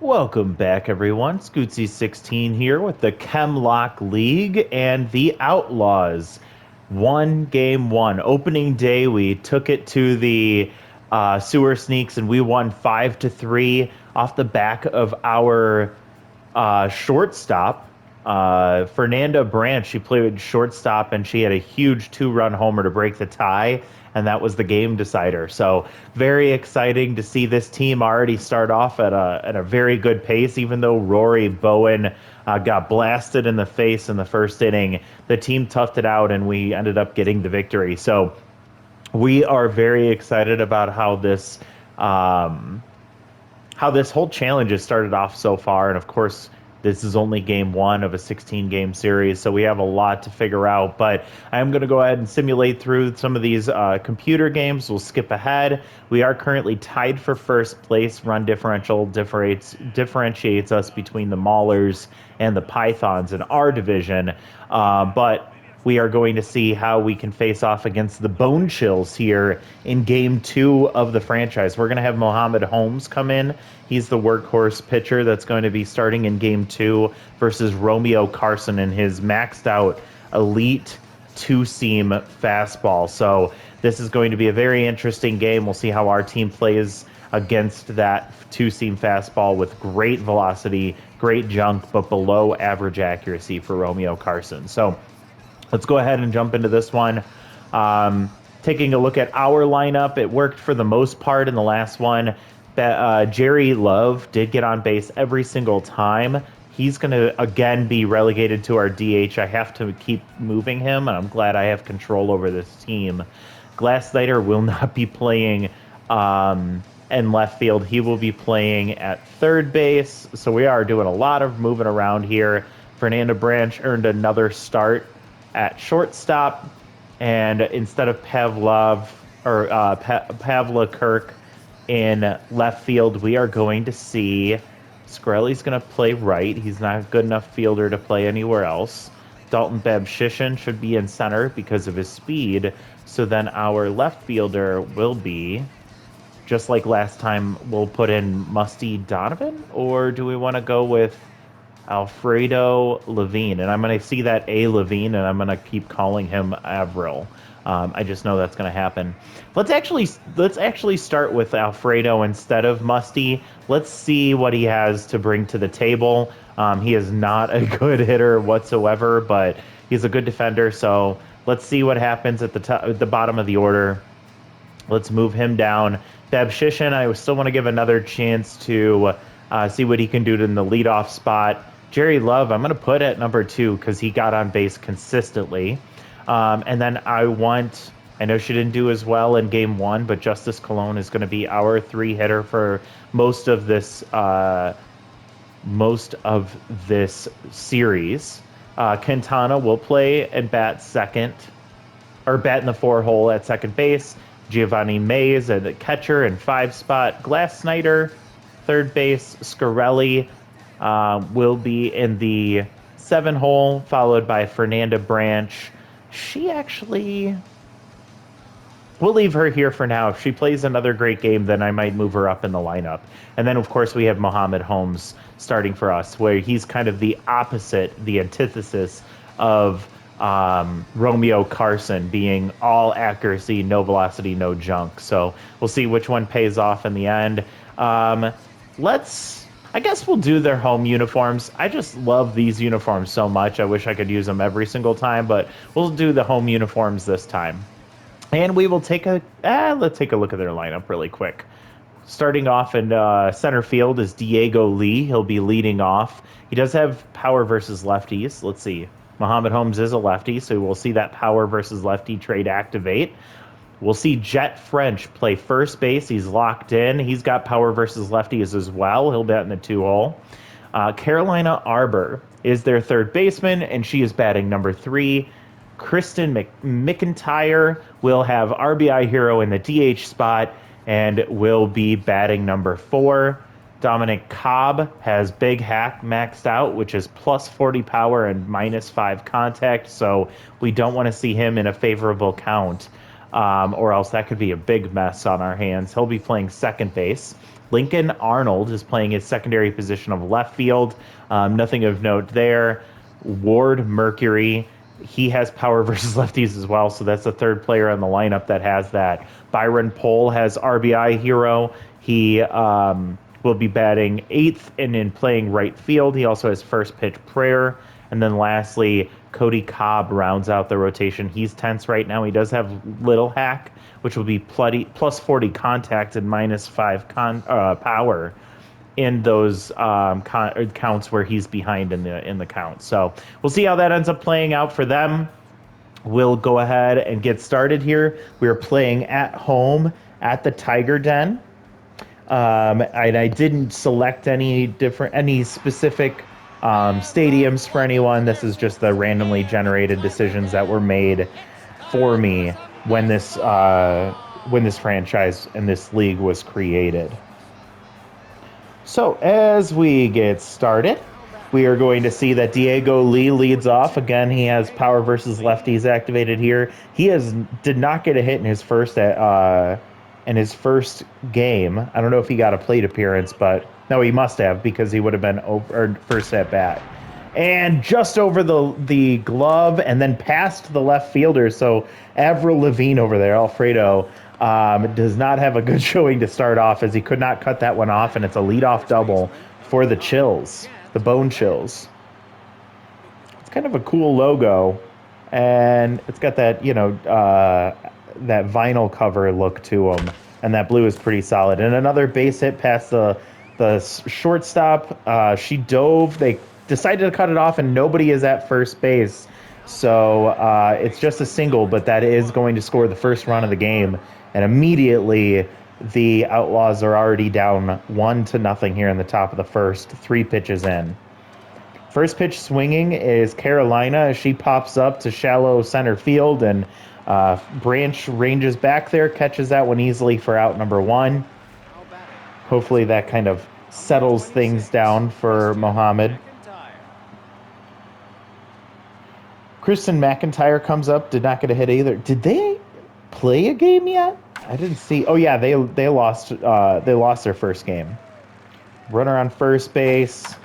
Welcome back, everyone. Scootsy16 here with the Chemlock League and the Outlaws. Game one. Opening day, we took it to the Sewer Sneaks and we won 5-3 off the back of our shortstop. Fernanda Branch, she played shortstop and she had a huge 2-run homer to break the tie, and that was the game decider. So very exciting to see this team already start off at a very good pace. Even though Rory Bowen got blasted in the face in the first inning, the team toughed it out and we ended up getting the victory. So we are very excited about how this whole challenge has started off so far. And of course, this is only game one of a 16-game series, so we have a lot to figure out. But I'm going to go ahead and simulate through some of these computer games. We'll skip ahead. We are currently tied for first place. Run differential differentiates us between the Maulers and the Pythons in our division. But we are going to see how we can face off against the Bone Chills here in game two of the franchise. We're going to have Mohammed Holmes come in. He's the workhorse pitcher that's going to be starting in game two versus Romeo Carson in his maxed out elite two-seam fastball. So this is going to be a very interesting game. We'll see how our team plays against that two-seam fastball with great velocity, great junk, but below average accuracy for Romeo Carson. So let's go ahead and jump into this one. Taking a look at our lineup, it worked for the most part in the last one. Jerry Love did get on base every single time. He's going to, again, be relegated to our DH. I have to keep moving him, and I'm glad I have control over this team. Glass Snyder will not be playing in left field. He will be playing at third base. So we are doing a lot of moving around here. Fernanda Branch earned another start at shortstop, and instead of Pavla Kirk in left field, we are going to see Skrelly's going to play right. He's not a good enough fielder to play anywhere else. Dalton Babshishin should be in center because of his speed. So then our left fielder will be, just like last time, we'll put in Musty Donovan, or do we want to go with Alfredo Levine? And I'm going to see that A. Levine, and I'm going to keep calling him Avril. I just know that's going to happen. Let's actually start with Alfredo instead of Musty. Let's see what he has to bring to the table. He is not a good hitter whatsoever, but he's a good defender. So let's see what happens at the bottom of the order. Let's move him down. Babshishin, I still want to give another chance to see what he can do in the leadoff spot. Jerry Love, I'm going to put at number 2 because he got on base consistently. And then I know she didn't do as well in game 1, but Justice Cologne is going to be our 3-hitter for most of this series. Quintana will play and bat in the 4 hole at second base. Giovanni Mays at the catcher and 5 spot. Glass Snyder, third base. Scarelli will be in the 7 hole, followed by Fernanda Branch. We'll leave her here for now. If she plays another great game, then I might move her up in the lineup. And then, of course, we have Mohammed Holmes starting for us, where he's kind of the opposite, the antithesis of Romeo Carson, being all accuracy, no velocity, no junk. So we'll see which one pays off in the end. I guess we'll do their home uniforms. I just love these uniforms so much. I wish I could use them every single time, but we'll do the home uniforms this time. And we will let's take a look at their lineup really quick. Starting off in center field is Diego Lee. He'll be leading off. He does have power versus lefties. Let's see. Mohammed Holmes is a lefty, so we'll see that power versus lefty trait activate. We'll see Jet French play first base. He's locked in. He's got power versus lefties as well. He'll bat in the 2 hole. Carolina Arbor is their third baseman, and she is batting number 3. Kristen McIntyre will have RBI hero in the DH spot and will be batting number 4. Dominic Cobb has Big Hack maxed out, which is plus 40 power and minus 5 contact, so we don't want to see him in a favorable count. Or else that could be a big mess on our hands. He'll be playing second base. Lincoln Arnold is playing his secondary position of left field. Nothing of note there. Ward Mercury, he has power versus lefties as well, so that's the third player on the lineup that has that. Byron Pohl has RBI hero. He will be batting eighth and in playing right field. He also has first pitch prayer. And then lastly, Cody Cobb rounds out the rotation. He's tense right now. He does have little hack, which will be plus 40 contact and minus 5 power in those counts where he's behind in the count. So we'll see how that ends up playing out for them. We'll go ahead and get started here. We are playing at home at the Tiger Den. And I didn't select any specific stadiums for anyone. This is just the randomly generated decisions that were made for me when this franchise and this league was created. So as we get started, we are going to see that Diego Lee leads off. Again, he has power versus lefties activated here. He did not get a hit in his first game. I don't know if he got a plate appearance, but no, he must have, because he would have been first at bat. And just over the glove and then past the left fielder. So Avril Lavigne over there, Alfredo, does not have a good showing to start off, as he could not cut that one off, and it's a leadoff double for the Chills, the Bone Chills. It's kind of a cool logo, and it's got that, that vinyl cover look to them, and that blue is pretty solid. And another base hit past the shortstop. She dove. They decided to cut it off, and nobody is at first base. So it's just a single, but that is going to score the first run of the game. And immediately the Outlaws are already down 1-0 here in the top of the first, 3 pitches in. First pitch swinging is Carolina as she pops up to shallow center field, and Branch ranges back there, catches that one easily for out number 1. Hopefully that kind of settles things down for Mohammed. Kristen McIntyre comes up, did not get a hit either. Did they play a game yet? I didn't see. Oh yeah, they lost their first game. Runner on first base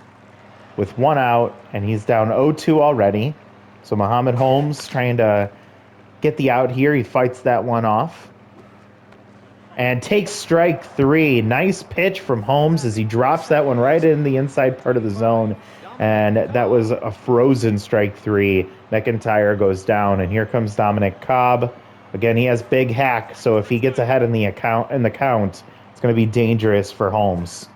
with 1 out, and he's down 0-2 already. So Muhammad Holmes trying to get the out here. He fights that one off and takes strike 3. Nice pitch from Holmes as he drops that one right in the inside part of the zone. And that was a frozen strike 3. McIntyre goes down, and here comes Dominic Cobb. Again, he has big hack, so if he gets ahead in the count, it's going to be dangerous for Holmes.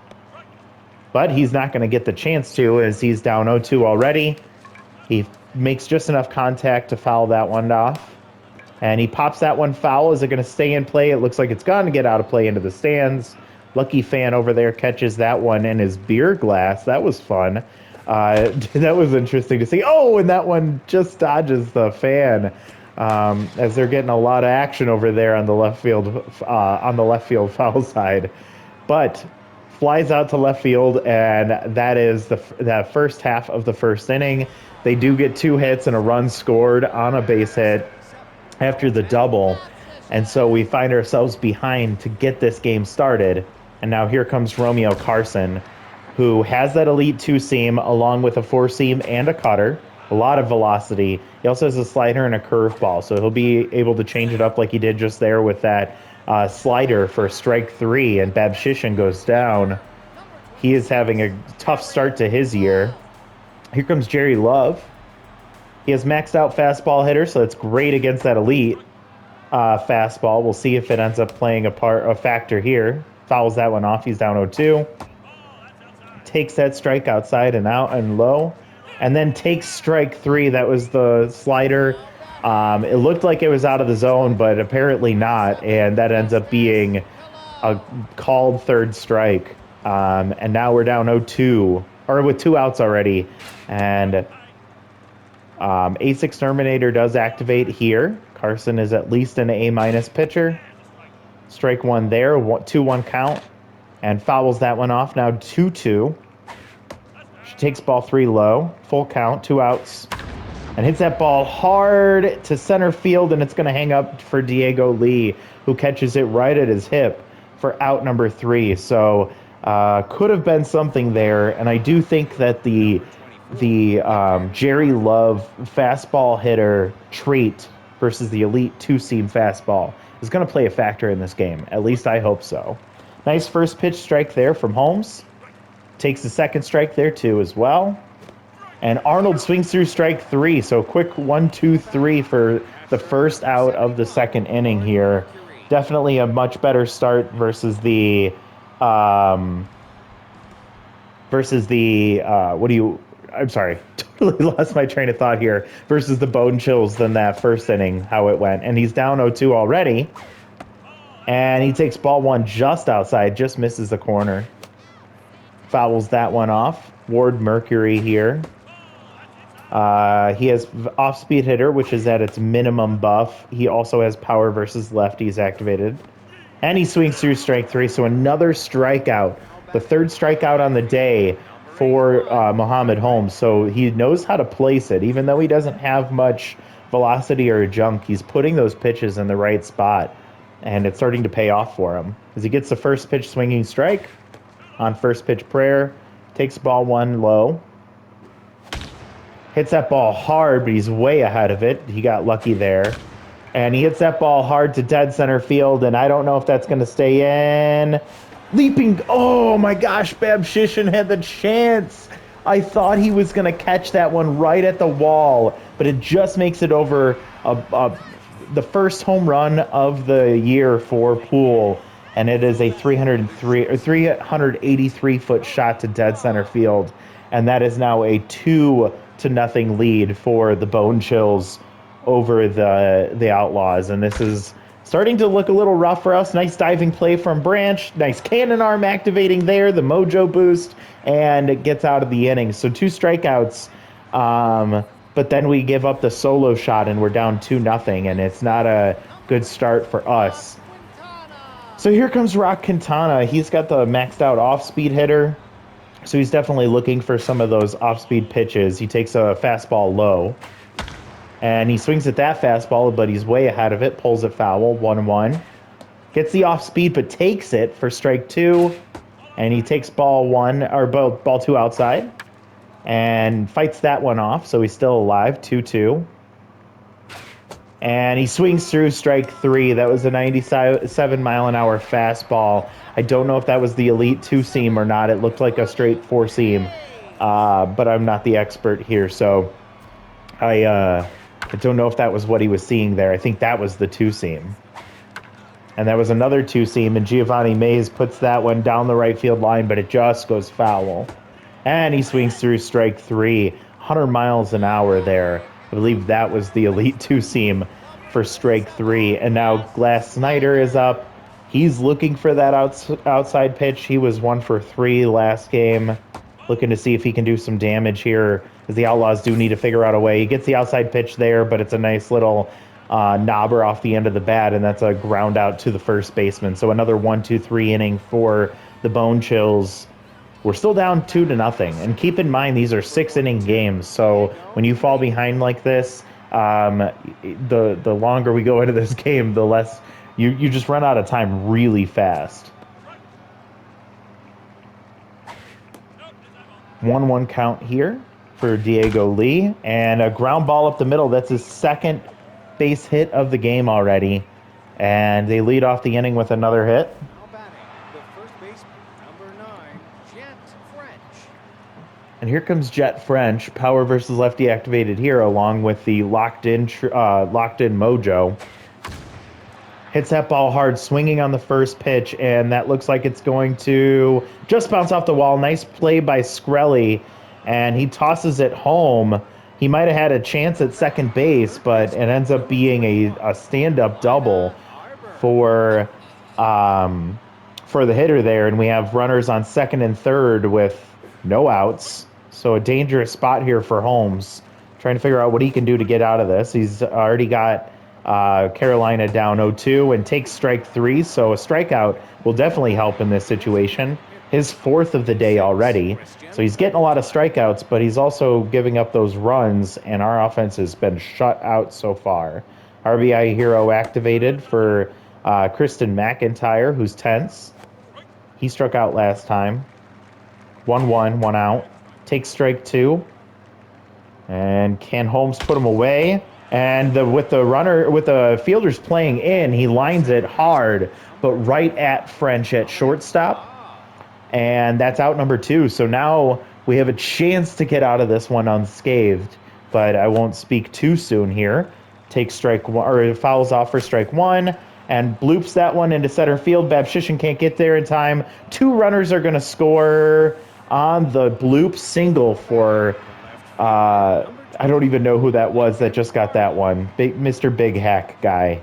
But he's not going to get the chance to, as he's down 0-2 already. He makes just enough contact to foul that one off. And he pops that one foul. Is it going to stay in play? It looks like it's going to get out of play into the stands. Lucky fan over there catches that one in his beer glass. That was fun. That was interesting to see. Oh, and that one just dodges the fan, as they're getting a lot of action over there on the left field foul side. But flies out to left field, and that is that first half of the first inning. They do get 2 hits and a run scored on a base hit after the double, and so we find ourselves behind to get this game started. And now here comes Romeo Carson, who has that elite 2-seam along with a 4-seam and a cutter, a lot of velocity. He also has a slider and a curveball, so he'll be able to change it up like he did just there with that slider for strike 3, and Babshishin goes down. He is having a tough start to his year. Here comes Jerry Love. He has maxed out fastball hitter, so it's great against that elite fastball. We'll see if it ends up playing a factor here. Fouls that one off. He's down 0-2. Takes that strike outside and out and low, and then takes strike 3. That was the slider. It looked like it was out of the zone, but apparently not, and that ends up being a called third strike. And now we're down 0-2, or with 2 outs already, and Ace Exterminator does activate here. Carson is at least an A- pitcher. Strike 1 there, 2-1 count, and fouls that one off. Now 2-2. She takes ball 3 low, full count, 2 outs, and hits that ball hard to center field, and it's going to hang up for Diego Lee, who catches it right at his hip for out number 3. So Could have been something there, and I do think that the Jerry Love fastball hitter trait versus the elite two-seam fastball is going to play a factor in this game. At least I hope so. Nice first pitch strike there from Holmes. Takes the second strike there too as well. And Arnold swings through strike 3. So quick 1, 2, 3 for the first out of the second inning here. Definitely a much better start versus the I'm sorry, totally lost my train of thought here. Versus the Bone Chills than that first inning, how it went. And he's down 0-2 already. And he takes ball 1 just outside, just misses the corner. Fouls that one off. Ward Mercury here. He has off-speed hitter, which is at its minimum buff. He also has power versus lefties activated. And he swings through strike 3, so another strikeout. The third strikeout on the day for Muhammad Holmes. So he knows how to place it. Even though he doesn't have much velocity or junk, he's putting those pitches in the right spot. And it's starting to pay off for him. As he gets the first pitch swinging strike on first pitch prayer, takes ball 1 low. Hits that ball hard, but he's way ahead of it. He got lucky there. And he hits that ball hard to dead center field, and I don't know if that's going to stay in. Leaping, oh my gosh, Babshishin had the chance. I thought he was going to catch that one right at the wall, but it just makes it over the first home run of the year for Poole, and it is a 383-foot shot to dead center field, and that is now a 2-0 lead for the Bone Chills over the Outlaws, and this is starting to look a little rough for us. Nice diving play from Branch, nice cannon arm activating there, the mojo boost, and it gets out of the inning. So 2 strikeouts, but then we give up the solo shot and we're down 2-0, and it's not a good start for us. So here comes Rock Quintana. He's got the maxed out off-speed hitter. So he's definitely looking for some of those off-speed pitches. He takes a fastball low. And he swings at that fastball, but he's way ahead of it. Pulls it foul, 1-1. Gets the off-speed, but takes it for strike 2. And he takes ball 2 outside. And fights that one off, so he's still alive, 2-2. And he swings through strike 3. That was a 97-mile-an-hour fastball. I don't know if that was the elite two-seam or not. It looked like a straight four-seam, but I'm not the expert here, so I don't know if that was what he was seeing there. I think that was the two-seam. And that was another two-seam, and Giovanni Mays puts that one down the right field line, but it just goes foul. And he swings through strike 3, 100 miles an hour there. I believe that was the elite two-seam for strike 3. And now Glass Snyder is up. He's looking for that outside pitch. He was 1 for 3 last game. Looking to see if he can do some damage here, because the Outlaws do need to figure out a way. He gets the outside pitch there, but it's a nice little knobber off the end of the bat, and that's a ground out to the first baseman. So another 1-2-3 inning for the Bone Chills. We're still down 2-0, and keep in mind these are 6-inning games. So when you fall behind like this, the longer we go into this game, the less you just run out of time really fast. 1-1 count here for Diego Lee, and a ground ball up the middle. That's his second base hit of the game already, and they lead off the inning with another hit. And here comes Jet French, power versus lefty activated here, along with the locked in mojo. Hits that ball hard, swinging on the first pitch, and that looks like it's going to just bounce off the wall. Nice play by Skrelly, and he tosses it home. He might have had a chance at second base, but it ends up being a stand-up double for the hitter there, and we have runners on second and third with no outs. So a dangerous spot here for Holmes, trying to figure out what he can do to get out of this. He's already got Carolina down 0-2 and takes strike 3, so a strikeout will definitely help in this situation. His 4th of the day already, so he's getting a lot of strikeouts, but he's also giving up those runs, and our offense has been shut out so far. RBI hero activated for Kristen McIntyre, who's tense. He struck out last time. 1-1, 1 out. Takes strike 2. And can Holmes put him away? And with the fielders playing in, he lines it hard, but right at French at shortstop. And that's out number 2. So now we have a chance to get out of this one unscathed, but I won't speak too soon here. Takes strike 1, or fouls off for strike 1, and bloops that one into center field. Babshishin can't get there in time. 2 runners are going to score on the bloop single for, I don't even know who that was that just got that one. Mr. Big Hack guy.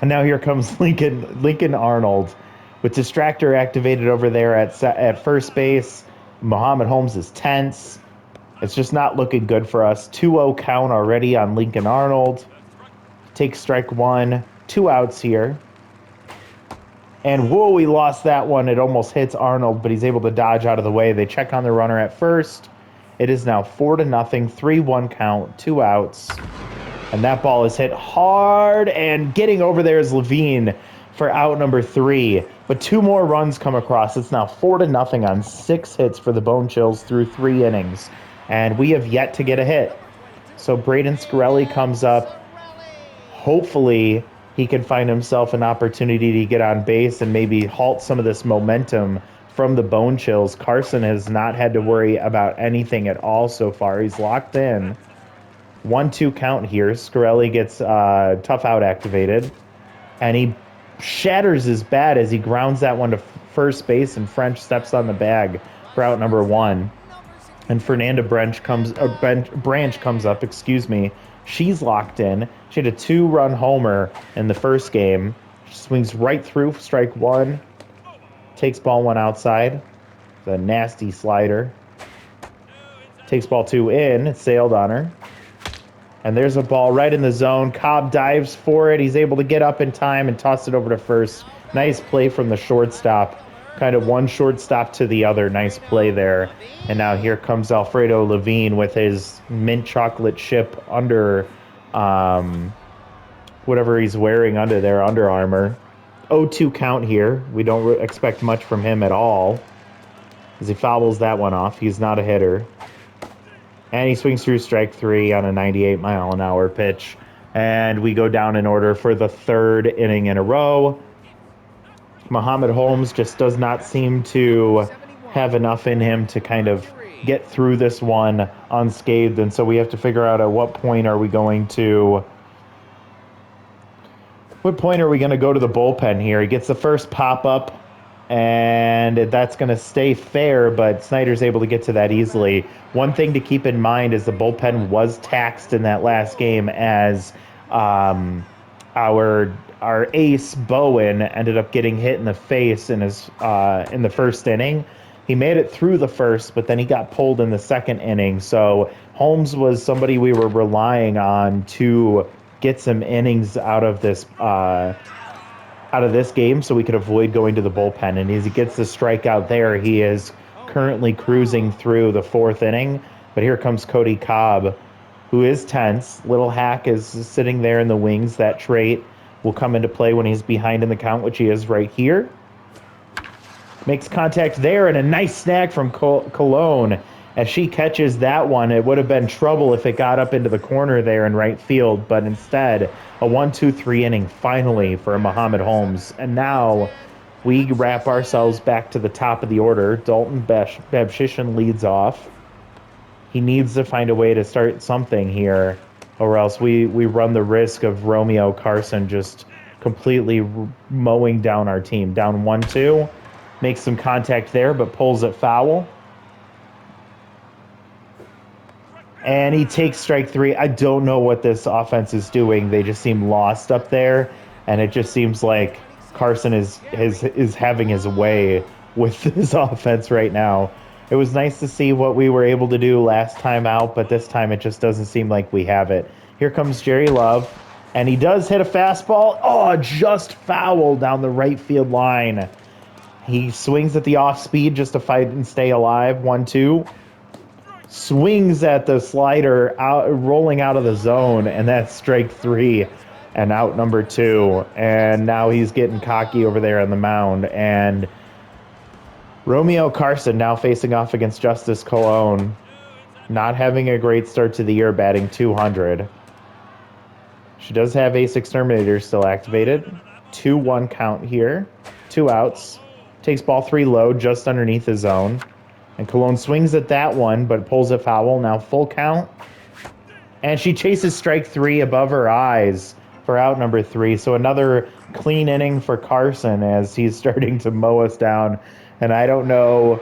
And now here comes Lincoln Arnold with distractor activated over there at first base. Muhammad Holmes is tense. It's just not looking good for us. 2-0 count already on Lincoln Arnold. Takes strike 1. 2 outs here. And whoa, we lost that one. It almost hits Arnold, but he's able to dodge out of the way. They check on the runner at first. It is now 4-0, 3-1 count, 2 outs. And that ball is hit hard, and getting over there is Levine for out number 3. But 2 more runs come across. It's now 4-0 on 6 hits for the Bone Chills through 3 innings. And we have yet to get a hit. So Braden Scarelli comes up. Hopefully he can find himself an opportunity to get on base and maybe halt some of this momentum from the Bone Chills. Carson has not had to worry about anything at all so far. He's locked in. 1-2 count here. Scarelli gets tough out activated, and he shatters his bat as he grounds that one to first base, and French steps on the bag for out number 1. And Fernanda Branch comes up, excuse me. She's locked in. She had a 2-run homer in the first game. She swings right through strike 1. Takes ball 1 outside. The nasty slider. Takes ball 2 in. It sailed on her. And there's a ball right in the zone. Cobb dives for it. He's able to get up in time and toss it over to first. Nice play from the shortstop. Kind of one shortstop to the other. Nice play there. And now here comes Alfredo Levine with his mint chocolate chip under whatever he's wearing under there, Under Armour. 0-2 count here. We don't expect much from him at all as he fouls that one off. He's not a hitter. And he swings through strike 3 on a 98-mile-an-hour pitch. And we go down in order for the 3rd inning in a row. Muhammad Holmes just does not seem to have enough in him to kind of get through this one unscathed. And so we have to figure out at what point are we going to go to the bullpen here. He gets the first pop-up, and that's going to stay fair, but Snyder's able to get to that easily. One thing to keep in mind is the bullpen was taxed in that last game as our ace Bowen ended up getting hit in the face in the first inning. He made it through the first, but then he got pulled in the second inning. So Holmes was somebody we were relying on to get some innings out of this game so we could avoid going to the bullpen. And as he gets the strikeout there, he is currently cruising through the 4th inning. But here comes Cody Cobb, who is tense. Little Hack is sitting there in the wings. That trait will come into play when he's behind in the count, which he is right here. Makes contact there, and a nice snag from Cologne. As she catches that one, it would have been trouble if it got up into the corner there in right field, but instead, a 1-2-3 inning finally for Muhammad Holmes. And now we wrap ourselves back to the top of the order. Dalton Babshishin leads off. He needs to find a way to start something here, or else we run the risk of Romeo Carson just completely mowing down our team. Down 1-2, makes some contact there, but pulls it foul. And he takes strike 3. I don't know what this offense is doing. They just seem lost up there, and it just seems like Carson is having his way with this offense right now. It was nice to see what we were able to do last time out, but this time it just doesn't seem like we have it. Here comes Jerry Love, and he does hit a fastball. Oh, just foul down the right field line. He swings at the off speed just to fight and stay alive. 1-2. Swings at the slider, rolling out of the zone, and that's strike 3 and out number 2. And now he's getting cocky over there on the mound. And Romeo Carson now facing off against Justice Cologne. Not having a great start to the year, batting 200. She does have Ace Exterminator still activated. 2-1 count here. 2 outs. Takes ball 3 low, just underneath the zone. And Cologne swings at that one, but pulls it foul. Now full count. And she chases strike 3 above her eyes for out number 3. So another clean inning for Carson as he's starting to mow us down. And I don't know,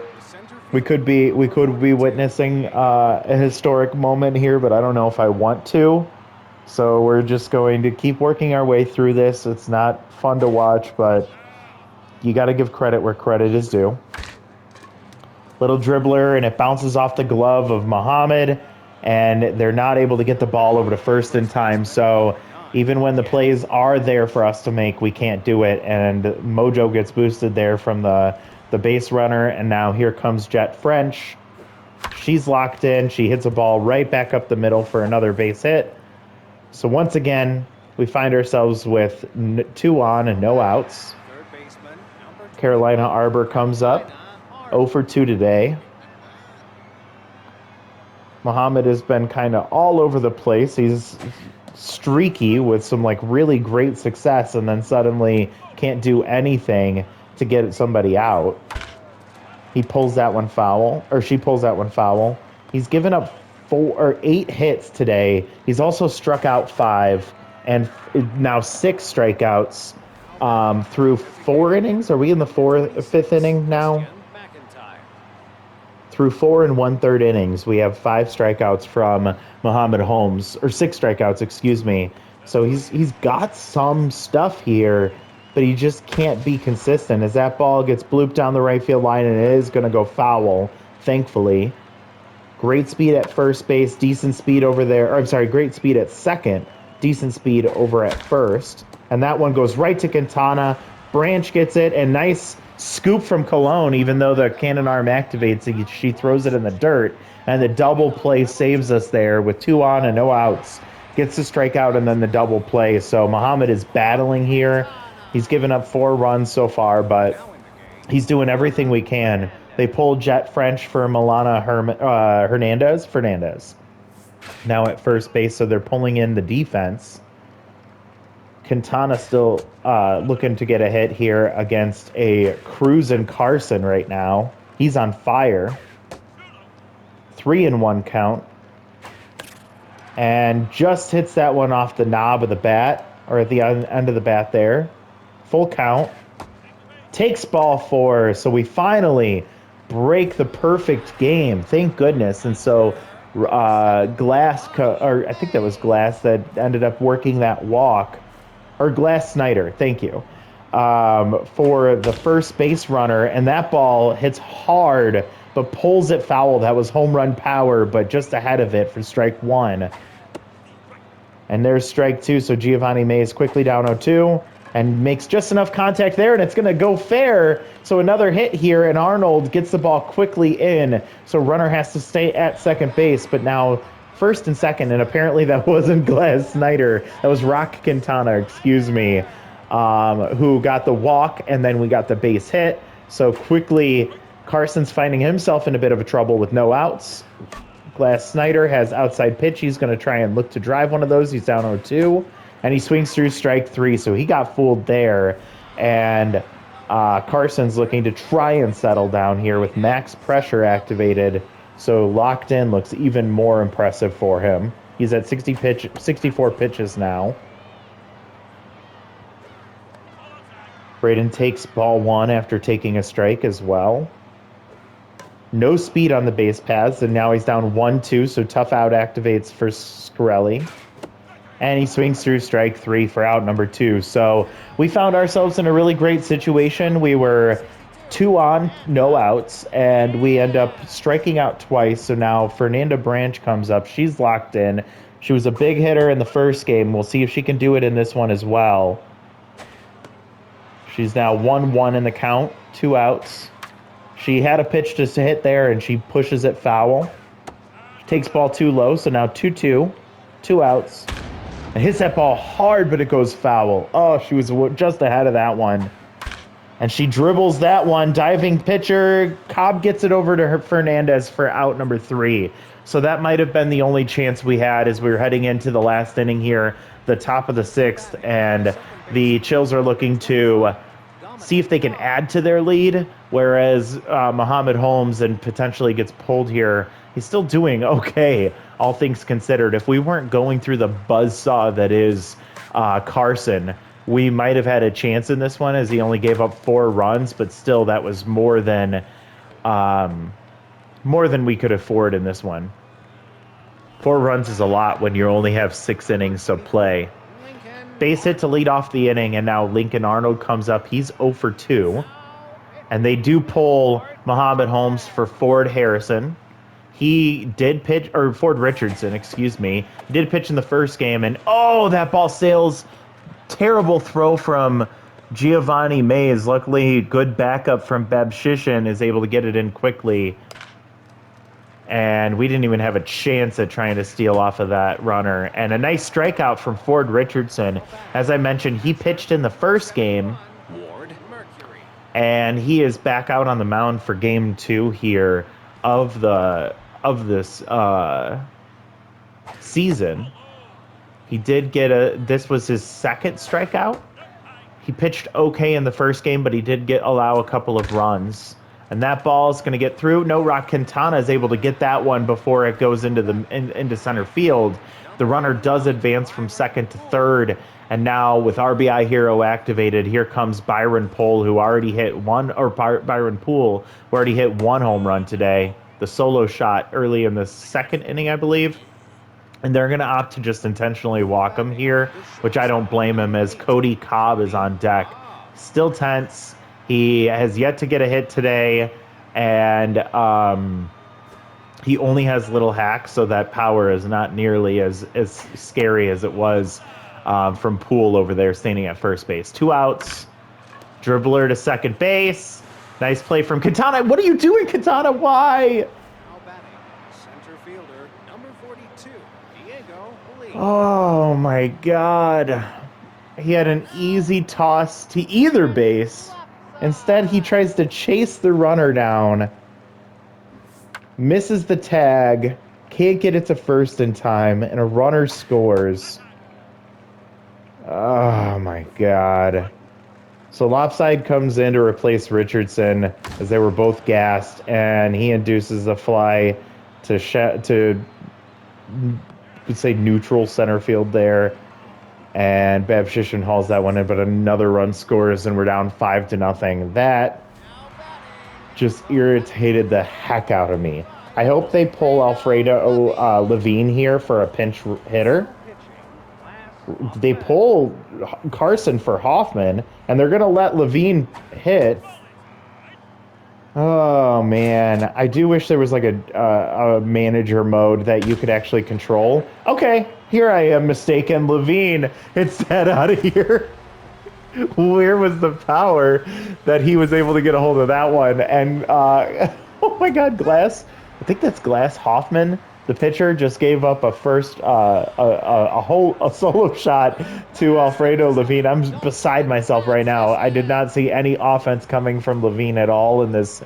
we could be witnessing a historic moment here, but I don't know if I want to. So we're just going to keep working our way through this. It's not fun to watch, but you got to give credit where credit is due. Little dribbler, and it bounces off the glove of Muhammad, and they're not able to get the ball over to first in time. So even when the plays are there for us to make, we can't do it. And Mojo gets boosted there from the base runner, and now here comes Jet French. She's locked in. She hits a ball right back up the middle for another base hit. So once again, we find ourselves with 2 on and no outs. Carolina Arbor comes up, 0 for 2 today. Muhammad has been kind of all over the place. He's streaky with some like really great success, and then suddenly can't do anything to get somebody out. He pulls that one foul, or she pulls that one foul. He's given up 8 hits today. He's also struck out 5, and now 6 strikeouts through 4 innings. Are we in the 5th inning now? Through 4 1/3 innings, we have 5 strikeouts from Muhammad Holmes, or 6 strikeouts, excuse me. So he's got some stuff here, but he just can't be consistent as that ball gets blooped down the right field line, and it is going to go foul, thankfully. Great speed at first base, decent speed over there. Or, I'm sorry, great speed at second, decent speed over at first. And that one goes right to Quintana. Branch gets it, and nice scoop from Cologne, even though the cannon arm activates, she throws it in the dirt. And the double play saves us there with 2 on and no outs. Gets the strikeout and then the double play. So Muhammad is battling here. He's given up 4 runs so far, but he's doing everything we can. They pulled Jet French for Milana Fernandez. Now at first base, so they're pulling in the defense. Quintana still looking to get a hit here against a cruising Carson right now. He's on fire. 3-1 count. And just hits that one off the knob of the bat, or at the end of the bat there. Full count. Takes ball 4, so we finally break the perfect game. Thank goodness. And so Glass, or I think that was Glass that ended up working that walk. Or Glass Snyder, thank you, for the first base runner. And that ball hits hard, but pulls it foul. That was home run power, but just ahead of it for strike 1. And there's strike 2, so Giovanni Mays quickly down 0-2. And makes just enough contact there, and it's going to go fair. So another hit here, and Arnold gets the ball quickly in. So runner has to stay at second base, but now first and second, and apparently that wasn't Glass Snyder. That was Rock Quintana, excuse me, who got the walk, and then we got the base hit. So quickly, Carson's finding himself in a bit of a trouble with no outs. Glass Snyder has outside pitch. He's going to try and look to drive one of those. He's down 0-2. And he swings through strike 3, so he got fooled there. And Carson's looking to try and settle down here with max pressure activated. So locked in looks even more impressive for him. He's at 64 pitches now. Braden takes ball 1 after taking a strike as well. No speed on the base paths, and now he's down 1-2, so tough out activates for Scarelli. And he swings through strike 3 for out number 2. So we found ourselves in a really great situation. We were 2 on, no outs, and we end up striking out twice. So now Fernanda Branch comes up. She's locked in. She was a big hitter in the first game. We'll see if she can do it in this one as well. She's now 1-1 in the count, 2 outs. She had a pitch to hit there, and she pushes it foul. She takes ball 2 low, so now 2-2, 2 outs. And hits that ball hard, but it goes foul. Oh, she was just ahead of that one. And she dribbles that one. Diving pitcher. Cobb gets it over to Fernandez for out number 3. So that might have been the only chance we had as we were heading into the last inning here, the top of the 6th. And the Chills are looking to see if they can add to their lead, whereas Muhammad Holmes and potentially gets pulled here. He's still doing okay, all things considered. If we weren't going through the buzzsaw that is Carson, we might have had a chance in this one, as he only gave up 4 runs, but still that was more than we could afford in this one. 4 runs is a lot when you only have 6 innings of play. Base hit to lead off the inning, and now Lincoln Arnold comes up. He's 0 for 2. And they do pull Muhammad Holmes for Ford Harrison. He did pitch, or Ford Richardson, excuse me. He did pitch in the first game, and oh, that ball sails. Terrible throw from Giovanni Mays. Luckily, good backup from Babshishin is able to get it in quickly. And we didn't even have a chance at trying to steal off of that runner. And a nice strikeout from Ford Richardson. As I mentioned, he pitched in the first game. And he is back out on the mound for game 2 here of this season. He did get this was his 2nd strikeout. He pitched okay in the first game, but he did allow a couple of runs. And that ball is going to get through. No, Rock Quintana is able to get that one before it goes into center field. The runner does advance from 2nd to 3rd. And now with RBI Hero activated, here comes Byron Poole, who already hit one home run today. The solo shot early in the 2nd inning, I believe. And they're going to opt to just intentionally walk him here, which I don't blame him, as Cody Cobb is on deck. Still tense. He has yet to get a hit today, and he only has little hacks, so that power is not nearly as scary as it was from Poole over there standing at first base. 2 outs. Dribbler to second base. Nice play from Quintana. What are you doing, Quintana? Why? Center fielder, number 42, Diego Lee. Oh, my God. He had an easy toss to either base. Instead, he tries to chase the runner down, misses the tag, can't get it to first in time, and a runner scores. Oh, my God. So Lopside comes in to replace Richardson, as they were both gassed, and he induces a fly to say neutral center field there. And Babshishin hauls that one in, but another run scores, and we're down 5-0. That just irritated the heck out of me. I hope they pull Alfredo Levine here for a pinch hitter. They pull Carson for Hoffman, and they're going to let Levine hit. Oh, man. I do wish there was like a manager mode that you could actually control. Okay, here I am mistaken. Levine, it's that out of here. Where was the power that he was able to get a hold of that one? And, oh my God, Glass. I think that's Glass Hoffman. The pitcher just gave up a solo shot to Alfredo Levine. I'm beside myself right now. I did not see any offense coming from Levine at all in this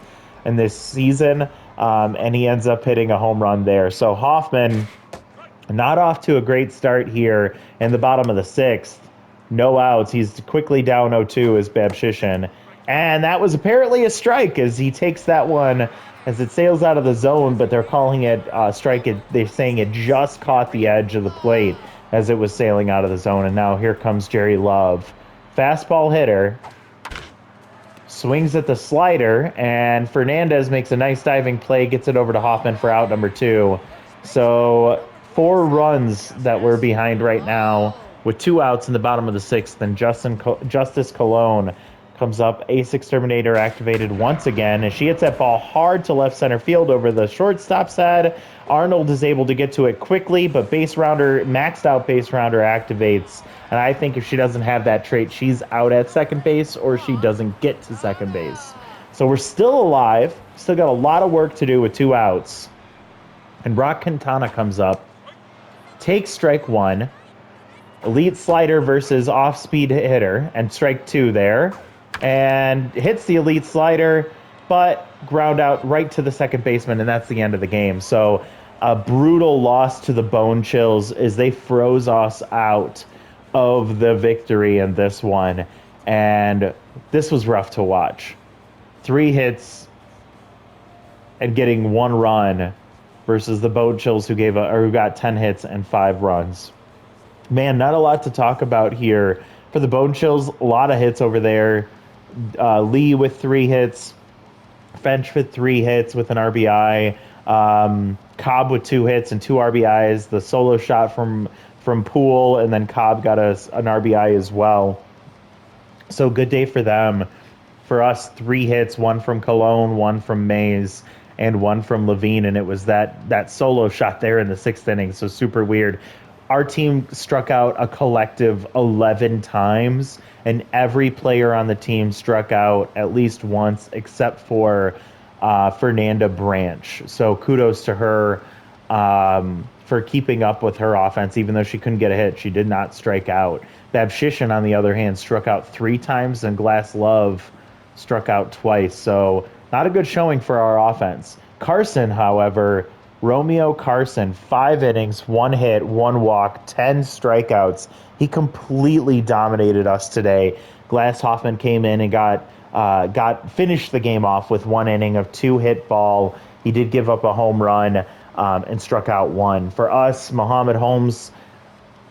season, and he ends up hitting a home run there. So Hoffman, not off to a great start here in the bottom of the 6th. No outs. He's quickly down 0-2 as Babshishin. And that was apparently a strike, as he takes that one as it sails out of the zone, but they're calling it strike. They're saying it just caught the edge of the plate as it was sailing out of the zone. And now here comes Jerry Love. Fastball hitter. Swings at the slider, and Fernandez makes a nice diving play, gets it over to Hoffman for out number 2. So 4 runs that we're behind right now with 2 outs in the bottom of the 6th, and Justice Colon comes up, Ace Exterminator activated once again, and she hits that ball hard to left center field over the shortstop's head. Arnold is able to get to it quickly, but maxed out base rounder activates, and I think if she doesn't have that trait, she's out at second base, or she doesn't get to second base. So we're still alive, still got a lot of work to do with 2 outs, and Rock Quintana comes up, takes strike 1, elite slider versus off-speed hitter, and strike 2 there. and hits the elite slider, but ground out right to the second baseman, and that's the end of the game. So a brutal loss to the Bone Chills as they froze us out of the victory in this one. And this was rough to watch. 3 hits and getting 1 run versus the Bone Chills who got 10 hits and 5 runs. Man, not a lot to talk about here. For the Bone Chills, a lot of hits over there. Lee with 3 hits, Finch with 3 hits with an RBI, Cobb with 2 hits and 2 RBIs. The solo shot from Poole, and then Cobb got an RBI as well. So good day for them. For us, 3 hits, one from Cologne, one from Mays, and one from Levine, and it was that solo shot there in the 6th inning. So super weird. Our team struck out a collective 11 times, and every player on the team struck out at least once, except for Fernanda Branch. So kudos to her for keeping up with her offense, even though she couldn't get a hit. She did not strike out. Babshishin, on the other hand, struck out 3 times, and Glass Love struck out twice. So not a good showing for our offense. Carson, however, Romeo Carson, 5 innings, 1 hit, 1 walk, 10 strikeouts. He completely dominated us today. Glass Hoffman came in and finished the game off with 1 inning of 2-hit ball. He did give up a home run and struck out 1. For us, Muhammad Holmes,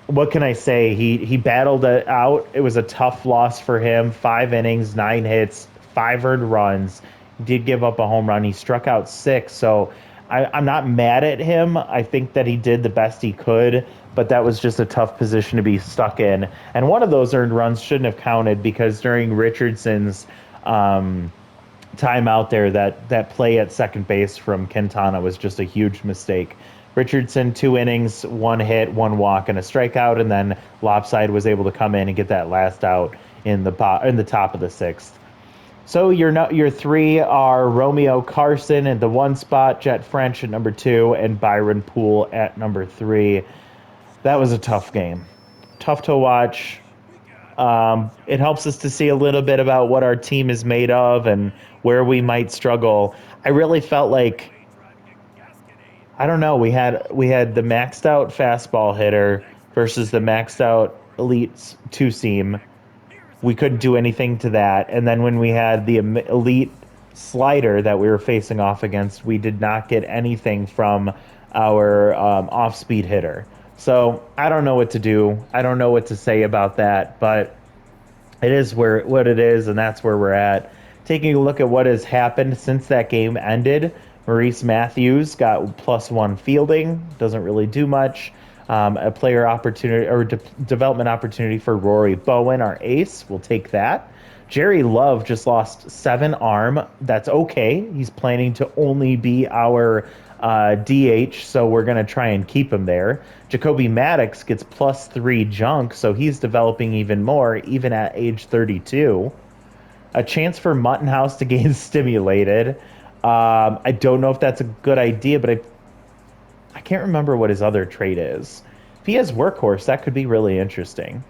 what can I say? He battled it out. It was a tough loss for him. 5 innings, 9 hits, 5 earned runs. He did give up a home run. He struck out 6. So I'm not mad at him. I think that he did the best he could, but that was just a tough position to be stuck in. And one of those earned runs shouldn't have counted because during Richardson's time out there, that play at second base from Quintana was just a huge mistake. Richardson, 2 innings, 1 hit, 1 walk, and a strikeout, and then Lopside was able to come in and get that last out in the top of the 6th. So your 3 are Romeo Carson at the 1 spot, Jet French at number 2, and Byron Poole at number 3. That was a tough game. Tough to watch. It helps us to see a little bit about what our team is made of and where we might struggle. I really felt like, I don't know, we had the maxed out fastball hitter versus the maxed out elite 2-seam. We couldn't do anything to that. And then when we had the elite slider that we were facing off against, we did not get anything from our off-speed hitter. So I don't know what to do. I don't know what to say about that, but it is what it is, and that's where we're at. Taking a look at what has happened since that game ended, Maurice Matthews got +1 fielding. Doesn't really do much. A player opportunity or development opportunity for Rory Bowen, our ace. We'll take that. Jerry Love just lost 7 arm. That's okay. He's planning to only be our DH, so we're going to try and keep him there. Jacoby Maddox gets +3 junk, so he's developing even more, even at age 32. A chance for Muttonhouse to gain stimulated. I don't know if that's a good idea, but I can't remember what his other trait is. If he has Workhorse, that could be really interesting.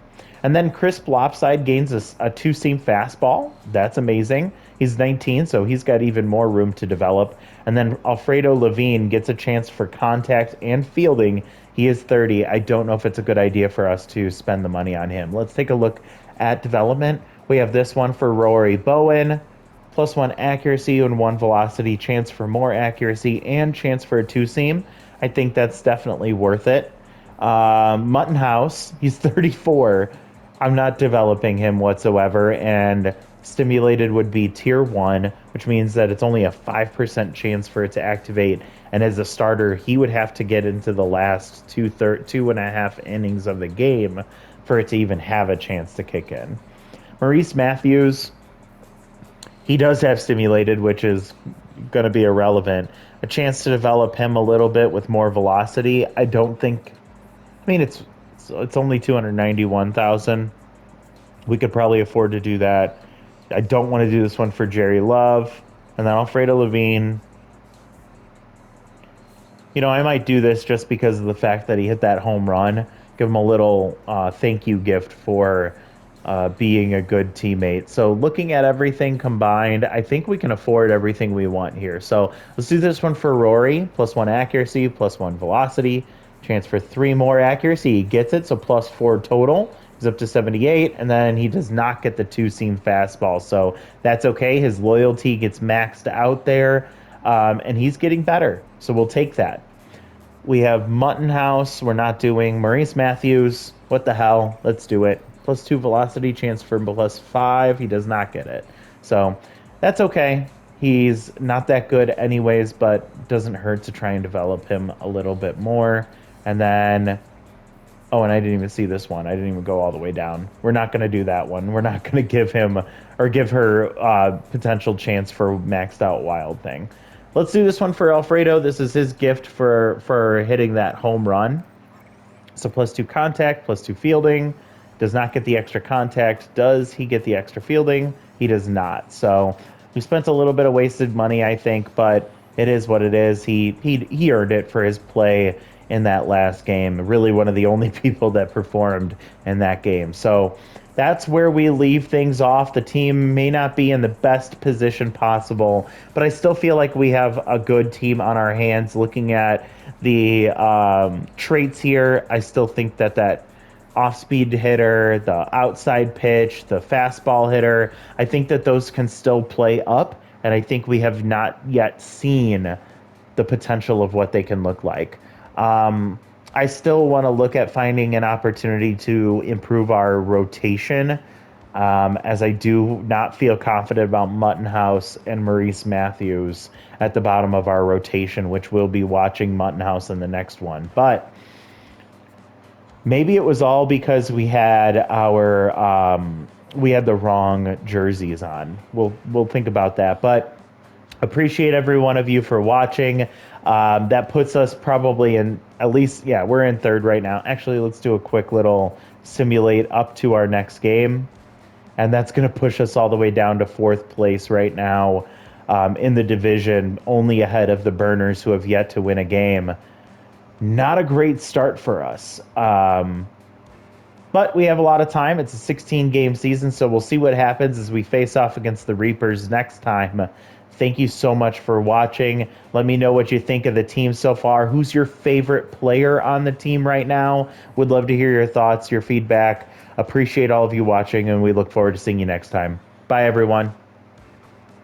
And then Crisp Lopside gains a 2-seam fastball. That's amazing. He's 19, so he's got even more room to develop. And then Alfredo Levine gets a chance for contact and fielding. He is 30. I don't know if it's a good idea for us to spend the money on him. Let's take a look at development. We have this one for Rory Bowen. +1 accuracy and 1 velocity. Chance for more accuracy and chance for a 2-seam. I think that's definitely worth it. Muttonhouse, he's 34. I'm not developing him whatsoever, and stimulated would be tier 1, which means that it's only a 5% chance for it to activate. And as a starter, he would have to get into the last 2.5 innings of the game for it to even have a chance to kick in. Maurice Matthews, he does have stimulated, which is going to be irrelevant. A chance to develop him a little bit with more velocity. I don't think. I mean, it's only 291,000. We could probably afford to do that. I don't want to do this one for Jerry Love, and then Alfredo Levine. I might do this just because of the fact that he hit that home run. Give him a little thank you gift for being a good teammate. So looking at everything combined, I think we can afford everything we want here. So let's do this one for Rory. +1 accuracy, +1 velocity. Chance for 3 more accuracy. He gets it, so +4 total. He's up to 78, and then he does not get the 2-seam fastball. So that's okay. His loyalty gets maxed out there, and he's getting better. So we'll take that. We have Mutton House. We're not doing Maurice Matthews. What the hell? Let's do it. +2 velocity, chance for +5. He does not get it. So that's okay. He's not that good anyways, but doesn't hurt to try and develop him a little bit more. And then, oh, and I didn't even see this one. I didn't even go all the way down. We're not going to do that one. We're not going to give him or give her potential chance for maxed out wild thing. Let's do this one for Alfredo. This is his gift for hitting that home run. So +2 contact, +2 fielding. Does not get the extra contact. Does he get the extra fielding? He does not. So we spent a little bit of wasted money, I think, but it is what it is. He earned it for his play in that last game. Really one of the only people that performed in that game. So that's where we leave things off. The team may not be in the best position possible, but I still feel like we have a good team on our hands. Looking at the traits here, I still think that off-speed hitter, the outside pitch, the fastball hitter, I think that those can still play up, and I think we have not yet seen the potential of what they can look like. I still want to look at finding an opportunity to improve our rotation, as I do not feel confident about Mutton House and Maurice Matthews at the bottom of our rotation, which we'll be watching Mutton House in the next one. But maybe it was all because we had the wrong jerseys on. We'll think about that, but appreciate every one of you for watching. That puts us probably in at least, yeah, we're in third right now. Actually, let's do a quick little simulate up to our next game. And that's going to push us all the way down to fourth place right now in the division, only ahead of the Burners, who have yet to win a game. Not a great start for us. But we have a lot of time. It's a 16-game season, so we'll see what happens as we face off against the Reapers next time. Thank you so much for watching. Let me know what you think of the team so far. Who's your favorite player on the team right now? Would love to hear your thoughts, your feedback. Appreciate all of you watching, and we look forward to seeing you next time. Bye, everyone.